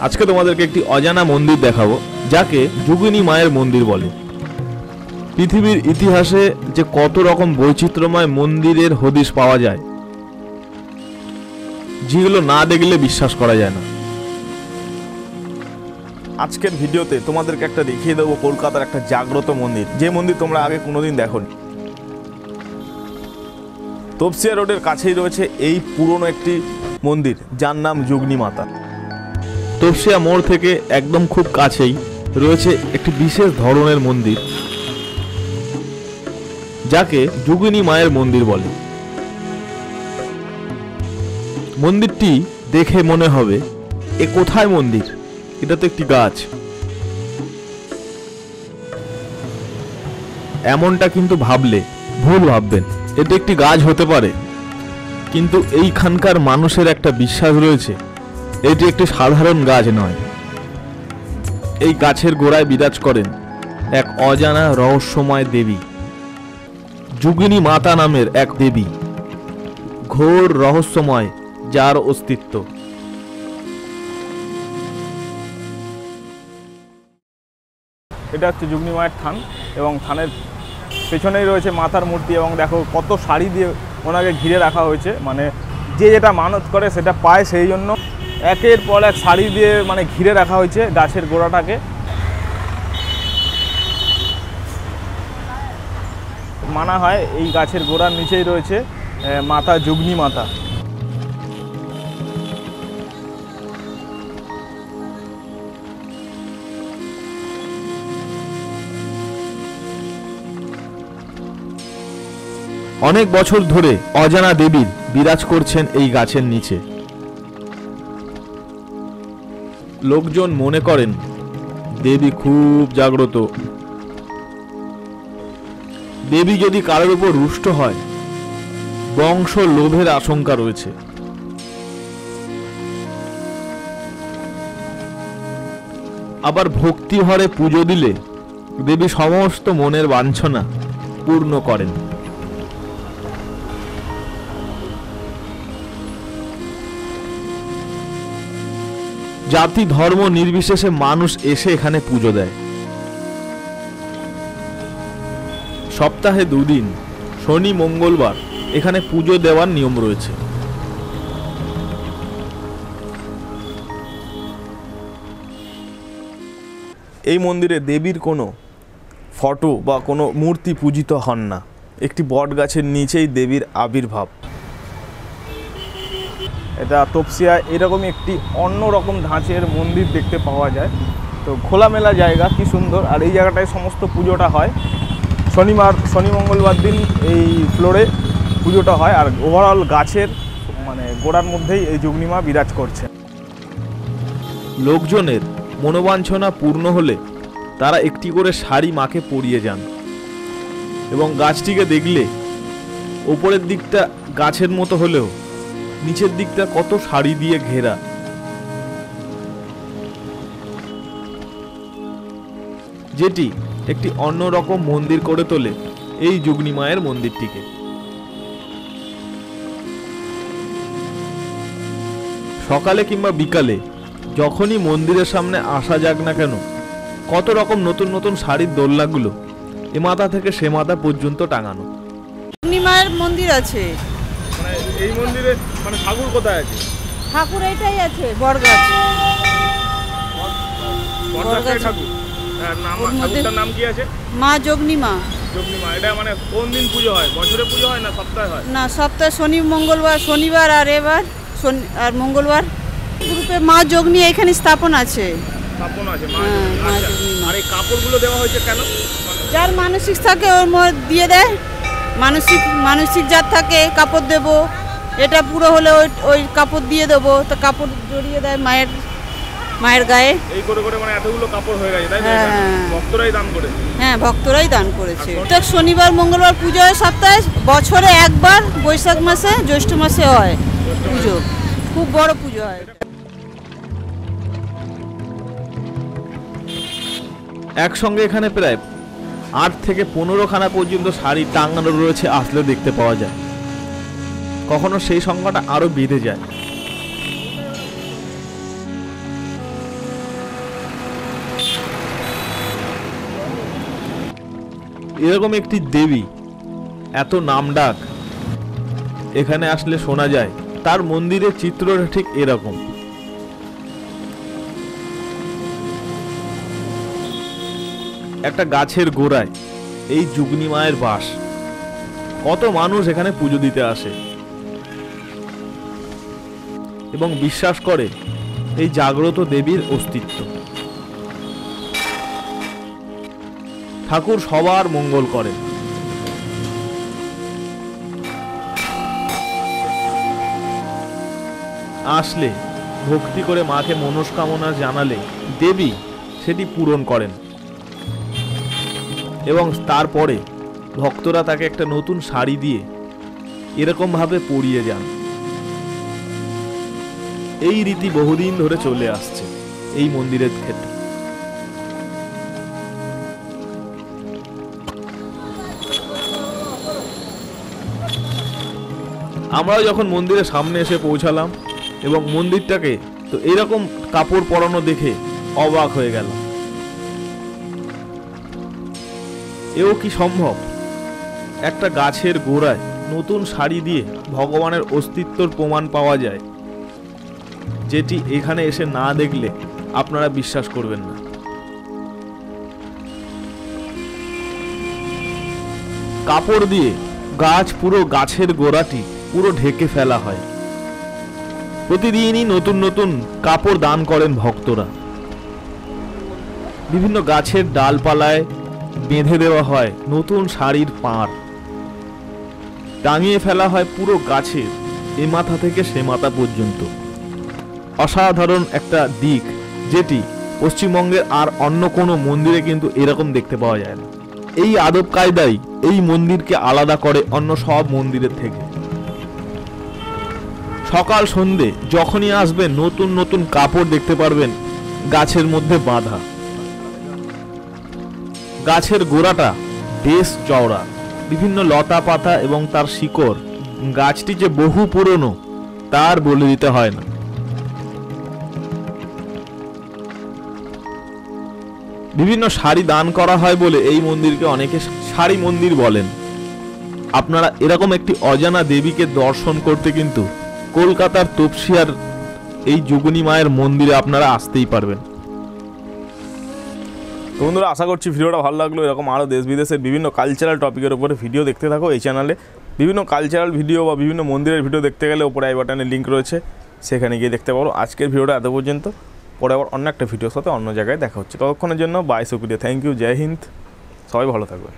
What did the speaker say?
আজকে তোমাদেরকে একটি অজানা মন্দির দেখাবো, যাকে যোগিনী মায়ের মন্দির বলে। পৃথিবীর ইতিহাসে যে কত রকম বৈচিত্র্যময় মন্দিরের হদিশ পাওয়া যায়, যেগুলো না দেখলে বিশ্বাস করা যায় না। আজকের ভিডিওতে তোমাদেরকে একটা দেখিয়ে দেবো কলকাতার একটা জাগ্রত মন্দির, যে মন্দির তোমরা আগে কোনোদিন দেখোনি। তপসিয়া রোডের কাছেই রয়েছে এই পুরনো একটি মন্দির, যার নাম যোগিনী মাতা। তপসিয়া মোড় থেকে একদম খুব কাছেই রয়েছে একটি বিশেষ ধরনের মন্দির, যাকে যোগিনী মায়ের মন্দির বলে। মন্দিরটি দেখে মনে হবে এ কোথায় মন্দির, এটা তো একটি গাছ। এমনটা কিন্তু ভাবলে ভুল ভাববেন, এটা একটি গাছ হতে পারে, কিন্তু এইখানকার মানুষের একটা বিশ্বাস রয়েছে এটি একটি সাধারণ গাছ নয়। এই গাছের গোড়ায় বিরাজ করেন এক অজানা রহস্যময় দেবী, যোগিনী মাতা নামের এক দেবী, ঘোর রহস্যময়, যার অস্তিত্ব। এটা হচ্ছে যোগিনী মায়ের থান, এবং থানের পেছনেই রয়েছে মাতার মূর্তি। এবং দেখো কত শাড়ি দিয়ে ওনাকে ঘিরে রাখা হয়েছে, মানে যে যেটা মানত করে সেটা পায়, সেই জন্য একের পর এক শাড়ি দিয়ে মানে ঘিরে রাখা হয়েছে গাছের গোড়াটাকে। মানা হয় এই গাছের গোড়ার নিচেই রয়েছে মাতা যোগিনী মাতা। অনেক বছর ধরে অজানা দেবীর বিরাজ করছেন এই গাছের নিচে। লোকজন মনে করেন দেবী খুব জাগ্রত। দেবী যদি কারোর উপর রুষ্ট হয়, বংশ লোভের আশঙ্কা রয়েছে। আবার ভক্তি ভরে পুজো দিলে দেবী সমস্ত মনের বাঞ্ছনা পূর্ণ করেন। জাতি ধর্ম নির্বিশেষে মানুষ এসে এখানে পুজো দেয়। সপ্তাহে 2 দিন, শনি মঙ্গলবার, এখানে পুজো দেওয়ার নিয়ম রয়েছে। এই মন্দিরে দেবীর কোনো ফটো বা কোনো মূর্তি পূজিত হন না, একটি বট গাছের নিচেই দেবীর আবির্ভাব। এটা তপসিয়া এরকমই একটি অন্যরকম ধাঁচের মন্দির দেখতে পাওয়া যায়। তো খোলামেলা জায়গা, কি সুন্দর। আর এই জায়গাটায় সমস্ত পুজোটা হয় শনি মঙ্গলবার দিন এই ফ্লোরে পুজোটা হয়। আর ওভারঅল গাছের মানে গোড়ার মধ্যেই এই যোগিনী মা বিরাজ করছে। লোকজনের মনোবাঞ্ছনা পূর্ণ হলে তারা একটি করে শাড়ি মাকে পরিয়ে যান, এবং গাছটিকে দেখলে ওপরের দিকটা গাছের মতো হলেও নিচের দিকটা কত শাড়ি দিয়ে ঘেরা। যেটি একটি অন্যরকম মন্দির করে তোলে এই যোগিনী মায়ের মন্দিরটিকে। সকালে কিংবা বিকালে যখনই মন্দিরের সামনে আসা যাক না কেন, কত রকম নতুন নতুন শাড়ির দোলনাগুলো এ মাথা থেকে সে মাথা পর্যন্ত টাঙানো। যোগিনী মায়ের মন্দির আছে। মানে এই মন্দিরে মানে ঠাকুর কোথায় আছে? ঠাকুর এইটাই আছে, বড়গাছ। বড়গাছের ঠাকুর। ঠাকুরটার নাম কি আছে? মা যোগিনী মা। যোগিনী মা। এটা মানে কোন দিন পুজো হয়? বছরে পুজো হয় না সপ্তাহে হয়? না, সপ্তাহে শনি মঙ্গলবার, শনিবার আর এবার আর মঙ্গলবার গ্রুপে মা যোগিনী এখানে স্থাপন আছে। স্থাপন আছে মা যোগিনী। আর এই কাপড়গুলো দেওয়া হয়েছে কেন? যার মানসিক থাকে ওর মধ্যে দিয়ে দেয়। মানসিক যার থাকে কাপড় দেব, এটা পুরো হলে ওই কাপড় দিয়ে দেবো, তো কাপড় জড়িয়ে দেয় মায়ের গায়ে। এই করে করে মানে এতগুলো কাপড় হয়ে গেছে, তাই না? ভক্তরাই দান করে। হ্যাঁ, ভক্তরাই দান করেছে। প্রত্যেক শনিবার মঙ্গলবার পুজো হয় সপ্তাহে, বছরে একবার বৈশাখ মাসে, জ্যৈষ্ঠ মাসে হয় পুজো। খুব বড় পুজো হয়। একসঙ্গে এখানে প্রায় 8 থেকে 15 খানা পর্যন্ত শাড়ি টাঙানো রয়েছে, আসলে দেখতে পাওয়া যায়। কখনো সেই সংখ্যাটা আরো বেড়ে যায়। এরকম একটি দেবী, এত নামডাক, এখানে আসলে শোনা যায় তার মন্দিরের চিত্রটা ঠিক এরকম। একটা গাছের গোড়ায় এই যুগনি মায়ের বাস। কত মানুষ এখানে পুজো দিতে আসে এবং বিশ্বাস করে এই জাগ্রত দেবীর অস্তিত্ব। ঠাকুর সবার মঙ্গল করেন। আসলে ভক্তি করে মাকে মনস্কামনা জানালে দেবী সেটি পূরণ করেন এবং তারপরে ভক্তরা তাকে একটা নতুন শাড়ি দিয়ে এরকম ভাবে পরিয়ে যান। এই রীতি বহুদিন ধরে চলে আসছে এই মন্দিরের ক্ষেত্রে। আমরাও যখন মন্দিরের সামনে এসে পৌঁছালাম এবং মন্দিরটাকে তো এরকম কাপড় পরানো দেখে অবাক হয়ে গেল। এও কি সম্ভব? একটা গাছের গোড়ায় নতুন শাড়ি দিয়ে ভগবানের অস্তিত্বর প্রমাণ পাওয়া যায়, যেটি এখানে এসে না দেখলে আপনারা বিশ্বাস করবেন না। কাপড় দিয়ে পুরো গাছের গোড়াটি পুরো ঢেকে ফেলা হয়। প্রতিদিনই নতুন নতুন কাপড় দান করেন ভক্তরা। বিভিন্ন গাছের ডালপালায় বেঁধে দেওয়া হয় নতুন শাড়ির পাড়, টাঙিয়ে ফেলা হয় পুরো গাছের এ মাথা থেকে সে মাথা পর্যন্ত। অসাধারণ একটা দিক, যেটি পশ্চিমবঙ্গের আর অন্য কোনো মন্দিরে কিন্তু এরকম দেখতে পাওয়া যায় না। এই আদব কায়দাই এই মন্দিরকে আলাদা করে অন্য সব মন্দিরের থেকে। সকাল সন্ধে যখনই আসবেন নতুন নতুন কাপড় দেখতে পারবেন গাছের মধ্যে বাঁধা। গাছের গোড়াটা বেশ চওড়া, বিভিন্ন লতা পাতা এবং তার শিকড়। গাছটি যে বহু পুরনো তার বলে দিতে হয় না। বিভিন্ন শাড়ি দান করা হয় বলে এই মন্দিরকে অনেকে শাড়ি মন্দির বলেন। আপনারা এরকম একটি অজানা দেবীকে দর্শন করতে কিন্তু কলকাতার তপসিয়ার এই যুগনি মায়ের মন্দিরে আপনারা আসতেই পারবেন। তো বন্ধুরা, আশা করছি ভিডিওটা ভালো লাগলো। এরকম আরও দেশ বিদেশের বিভিন্ন কালচারাল টপিকের উপরে ভিডিও দেখতে থাকো এই চ্যানেলে। বিভিন্ন কালচারাল ভিডিও বা বিভিন্ন মন্দিরের ভিডিও দেখতে গেলে ওপরে আই বাটনে লিঙ্ক রয়েছে, সেখানে গিয়ে দেখতে পারো। আজকের ভিডিওটা এত পর্যন্ত, পরে আবার অন্য একটা ভিডিওর সাথে অন্য জায়গায় দেখা হচ্ছে। ততক্ষণের জন্য বাই, শুক্রিয়া, থ্যাংক ইউ, জয় হিন্দ, সবাই ভালো থাকবেন।